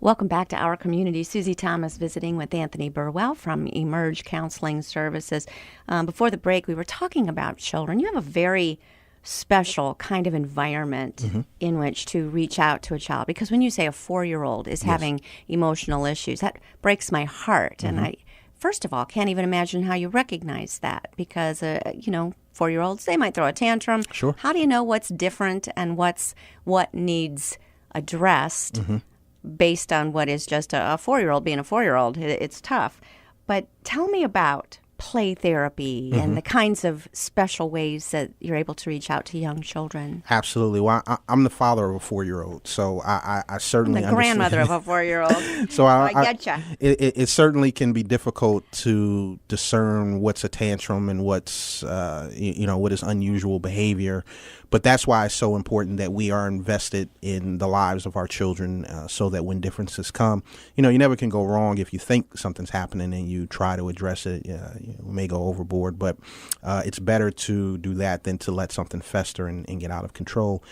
Welcome back to Our Community. Susie Thomas visiting with Anthony Burwell from Emerge Counseling Services. Before the break, we were talking about children. You have a very special kind of environment in which to reach out to a child, because when you say a 4-year-old is having emotional issues, that breaks my heart. And I, first of all, can't even imagine how you recognize that, because, 4-year-olds, they might throw a tantrum. Sure. How do you know what's different and what needs addressed based on what is just a 4-year-old being a 4-year-old? It's tough. But tell me about play therapy and the kinds of special ways that you're able to reach out to young children. Absolutely. Well, I'm the father of a 4-year-old, so I certainly I'm the grandmother of a 4-year-old. So I get you. It certainly can be difficult to discern what's a tantrum and what's what is unusual behavior. But that's why it's so important that we are invested in the lives of our children, so that when differences come, you never can go wrong if you think something's happening and you try to address it. You may go overboard, but it's better to do that than to let something fester and get out of control.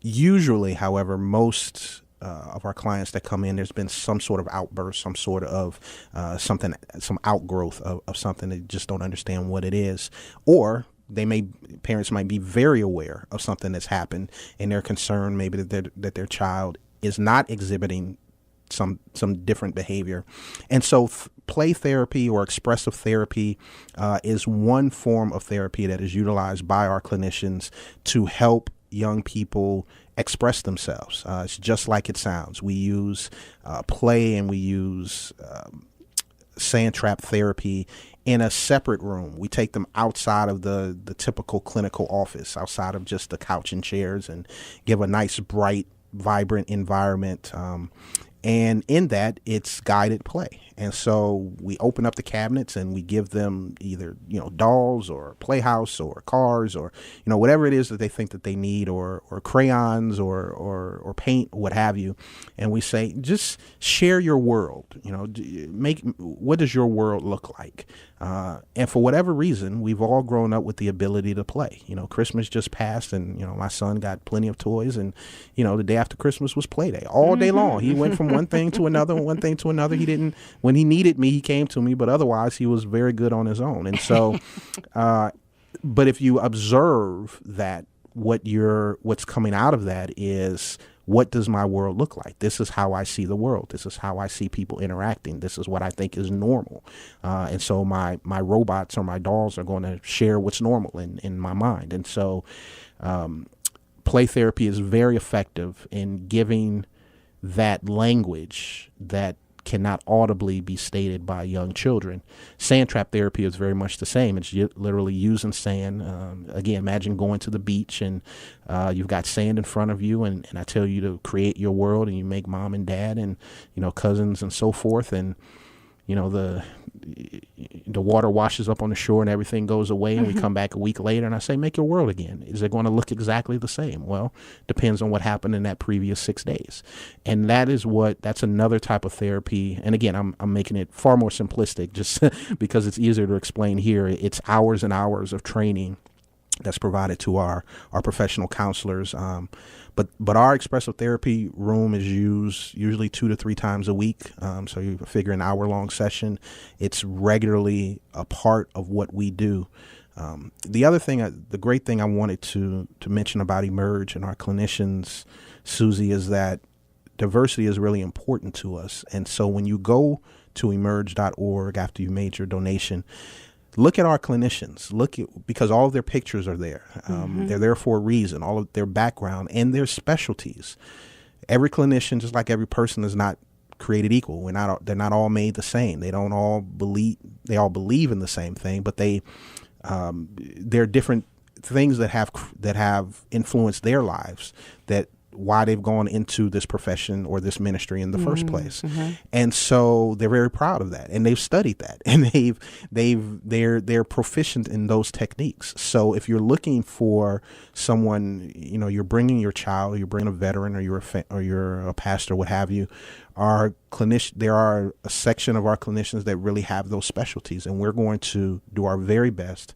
Usually, however, most of our clients that come in, there's been some sort of outburst, some sort of some outgrowth of something they just don't understand what it is, or parents might be very aware of something that's happened and they're concerned maybe that their child is not exhibiting some different behavior. And so play therapy or expressive therapy is one form of therapy that is utilized by our clinicians to help young people express themselves. It's just like it sounds. We use play and we use sand trap therapy in a separate room. We take them outside of the typical clinical office, outside of just the couch and chairs, and give a nice, bright, vibrant environment. And in that, it's guided play. And so we open up the cabinets and we give them either, dolls or playhouse or cars or, whatever it is that they think that they need, or crayons or paint, what have you. And we say, just share your world, what does your world look like? And for whatever reason, we've all grown up with the ability to play. Christmas just passed and, my son got plenty of toys, and, the day after Christmas was play day all day long. He went from one thing to another, one thing to another. When he needed me, he came to me, but otherwise he was very good on his own. And so, but if you observe that, what's coming out of that is, what does my world look like? This is how I see the world. This is how I see people interacting. This is what I think is normal. And so my robots or my dolls are going to share what's normal in my mind. And so play therapy is very effective in giving that language that cannot audibly be stated by young children. Sand trap therapy is very much the same. It's literally using sand. Again, imagine going to the beach and you've got sand in front of you, and I tell you to create your world, and you make mom and dad and cousins and so forth, and the water washes up on the shore and everything goes away, and we come back a week later and I say, make your world again. Is it going to look exactly the same? Well, depends on what happened in that previous 6 days. And that's another type of therapy. And again, I'm making it far more simplistic just because it's easier to explain here. It's hours and hours of training that's provided to our professional counselors. But our expressive therapy room is used usually 2 to 3 times a week. So you figure an hour-long session. It's regularly a part of what we do. The great thing I wanted to mention about Emerge and our clinicians, Susie, is that diversity is really important to us. And so when you go to emerge.org after you made your donation, look at our clinicians. Because all of their pictures are there. They're there for a reason. All of their background and their specialties. Every clinician, just like every person, is not created equal. They're not all made the same. They all believe in the same thing, but there are different things that have influenced their lives, that why they've gone into this profession or this ministry in the first place. And so they're very proud of that, and they've studied that, and they're proficient in those techniques. So if you're looking for someone, you're bringing your child, you're bringing a veteran, or you're a pastor, what have you, there are a section of our clinicians that really have those specialties, and we're going to do our very best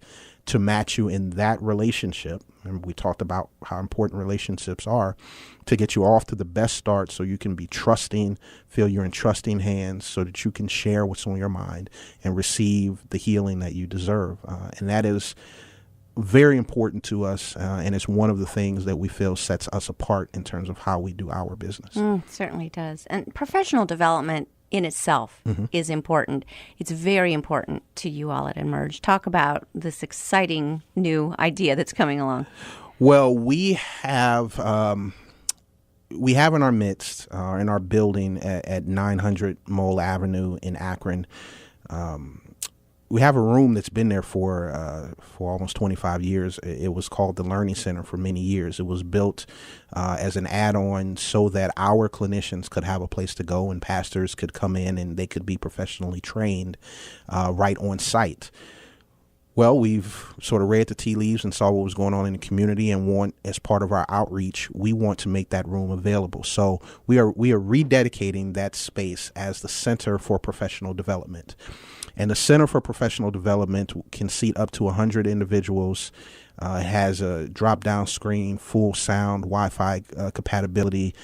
to match you in that relationship. And we talked about how important relationships are to get you off to the best start so you can be trusting, feel you're in trusting hands so that you can share what's on your mind and receive the healing that you deserve. And that is very important to us, and it's one of the things that we feel sets us apart in terms of how we do our business. Certainly does. And professional development in itself is important. It's very important to you all at Emerge. Talk about this exciting new idea that's coming along. Well, we have in our midst, in our building at 900 Mole Avenue in Akron, we have a room that's been there for almost 25 years. It was called the Learning Center for many years. It was built as an add-on so that our clinicians could have a place to go and pastors could come in and they could be professionally trained right on site. Well, we've sort of read the tea leaves and saw what was going on in the community and want, as part of our outreach, we want to make that room available. So we are rededicating that space as the Center for Professional Development. And the Center for Professional Development can seat up to 100 individuals. It has a drop-down screen, full sound, Wi-Fi compatibility,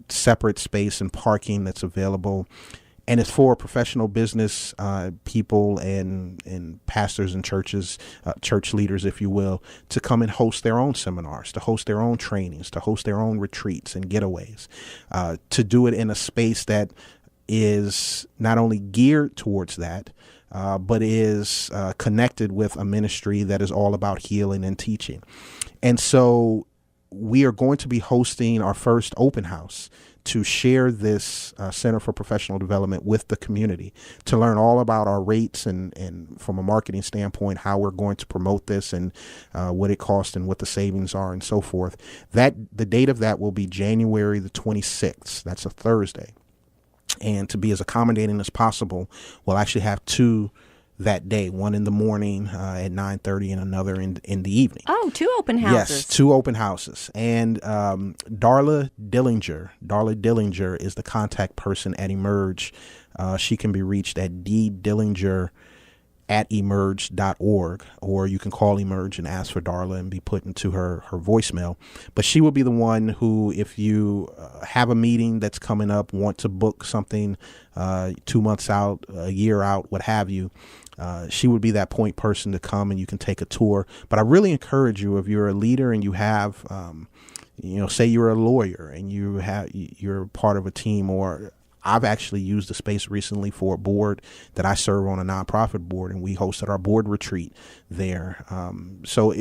separate space and parking that's available. And it's for professional business people and pastors and churches, church leaders, if you will, to come and host their own seminars, to host their own trainings, to host their own retreats and getaways, to do it in a space that is not only geared towards that, but is connected with a ministry that is all about healing and teaching. And so we are going to be hosting our first open house to share this Center for Professional Development with the community, to learn all about our rates and from a marketing standpoint, how we're going to promote this and what it costs and what the savings are and so forth. The date of that will be January the 26th. That's a Thursday. And to be as accommodating as possible, we'll actually have two that day, one in the morning at 9:30 and another in the evening. Oh, two open houses. Yes, two open houses. And Darla Dillinger is the contact person at Emerge. She can be reached at ddillinger@emerge.org, or you can call Emerge and ask for Darla and be put into her voicemail. But she will be the one who, if you have a meeting that's coming up, want to book something 2 months out, a year out, what have you, she would be that point person to come and you can take a tour. But I really encourage you, if you're a leader and you have, say you're a lawyer and you're part of a team, or I've actually used the space recently for a board that I serve on, a nonprofit board, and we hosted our board retreat there. So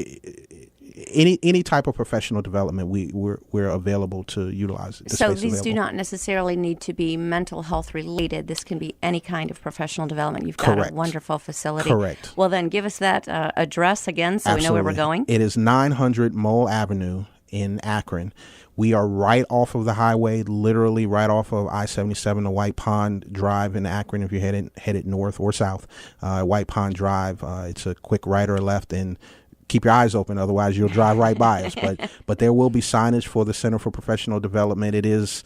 any type of professional development, we're available to utilize. So these do not necessarily need to be mental health related. This can be any kind of professional development. You've got Correct. A wonderful facility. Correct. Well, then give us that address again so Absolutely. we know where we're going. It is 900 Mole Avenue in Akron. We are right off of the highway, literally right off of I-77 to White Pond Drive in Akron. If you're headed north or south, White Pond Drive, it's a quick right or left, and keep your eyes open, otherwise you'll drive right by us. But there will be signage for the Center for Professional Development. It is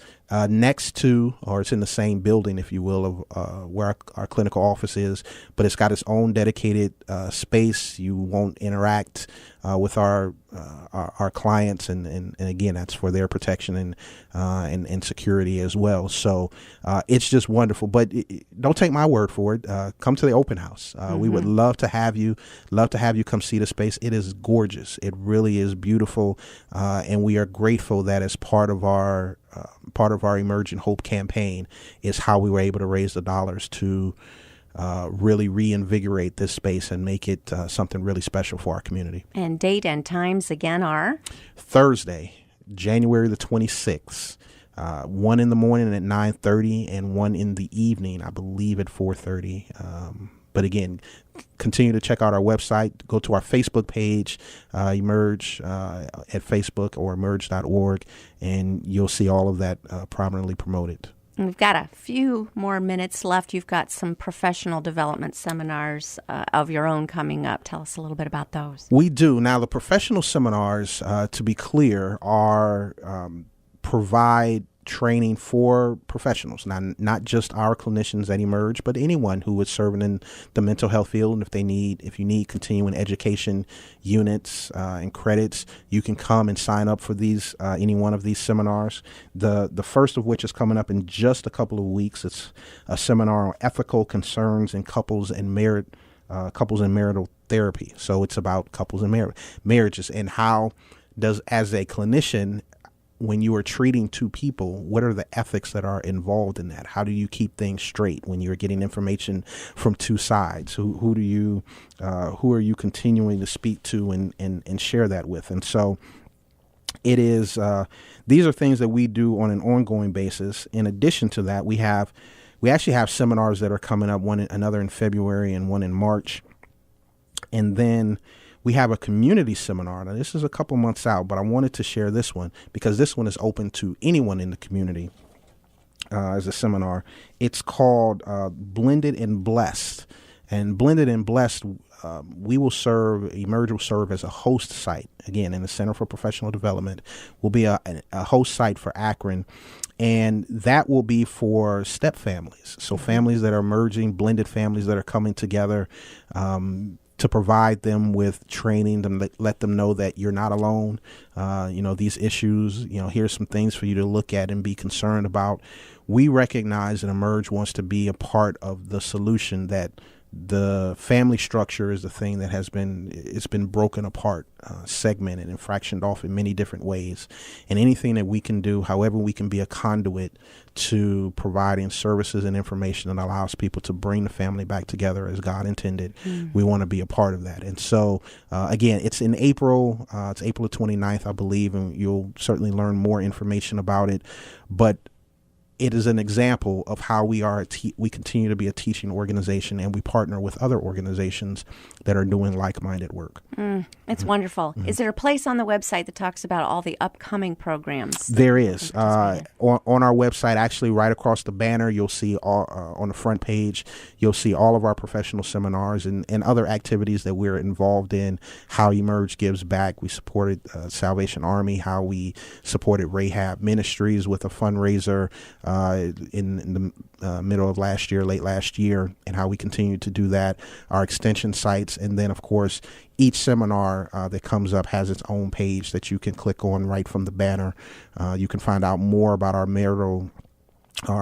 next to, or it's in the same building, if you will, of where our clinical office is, but it's got its own dedicated space. You won't interact with our clients, and again, that's for their protection and security as well. So it's just wonderful. But don't take my word for it. Come to the open house. We would love to have you. Come see the space. It is gorgeous. It really is beautiful, and we are grateful that as part of our Emerging Hope campaign is how we were able to raise the dollars to really reinvigorate this space and make it something really special for our community. And date and times again are? Thursday, January the 26th. One in the morning at 9:30 and one in the evening, I believe, at 4:30. But again, continue to check out our website. Go to our Facebook page, Emerge at Facebook or emerge.org, and you'll see all of that prominently promoted. And we've got a few more minutes left. You've got some professional development seminars of your own coming up. Tell us a little bit about those. We do. Now, the professional seminars, to be clear, are provide training for professionals, not just our clinicians at Emerge, but anyone who is serving in the mental health field. And if you need continuing education units and credits, you can come and sign up for these any one of these seminars. The first of which is coming up in just a couple of weeks. It's a seminar on ethical concerns in couples and marital therapy. So it's about couples and marriages, and how does, as a clinician, when you are treating two people, what are the ethics that are involved in that? How do you keep things straight when you're getting information from two sides? Who are you continuing to speak to and share that with? And so it is, these are things that we do on an ongoing basis. In addition to that, we actually have seminars that are coming up, another in February and one in March. And then we have a community seminar. Now, this is a couple months out, but I wanted to share this one because this one is open to anyone in the community as a seminar. It's called Blended and Blessed. And Blended and Blessed, Emerge will serve as a host site. Again, in the Center for Professional Development, will be a host site for Akron. And that will be for step families. So families that are merging, blended families that are coming together, to provide them with training, to let them know that you're not alone. These issues, here's some things for you to look at and be concerned about. We recognize that Emerge wants to be a part of the solution, that the family structure is the thing that it's been broken apart, segmented and fractioned off in many different ways. And anything that we can do, however we can be a conduit to providing services and information that allows people to bring the family back together as God intended, we want to be a part of that. And so, again, it's in April. It's April the 29th, I believe, and you'll certainly learn more information about it. But it is an example of how we continue to be a teaching organization, and we partner with other organizations that are doing like-minded work. It's wonderful. Is there a place on the website that talks about all the upcoming programs? There is. On our website, actually right across the banner, you'll see on the front page, you'll see all of our professional seminars and other activities that we're involved in, how Emerge gives back. We supported Salvation Army, how we supported Rahab Ministries with a fundraiser in the middle of late last year, and how we continue to do that, our extension sites. And then, of course, each seminar that comes up has its own page that you can click on right from the banner. You can find out more about our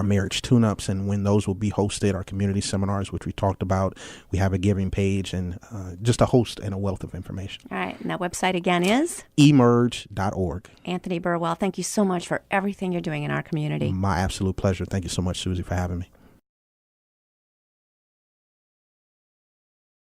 marriage tune-ups and when those will be hosted, our community seminars, which we talked about. We have a giving page and just a host and a wealth of information. All right. And that website again is? emerge.org. Anthony Burwell, thank you so much for everything you're doing in our community. My absolute pleasure. Thank you so much, Susie, for having me.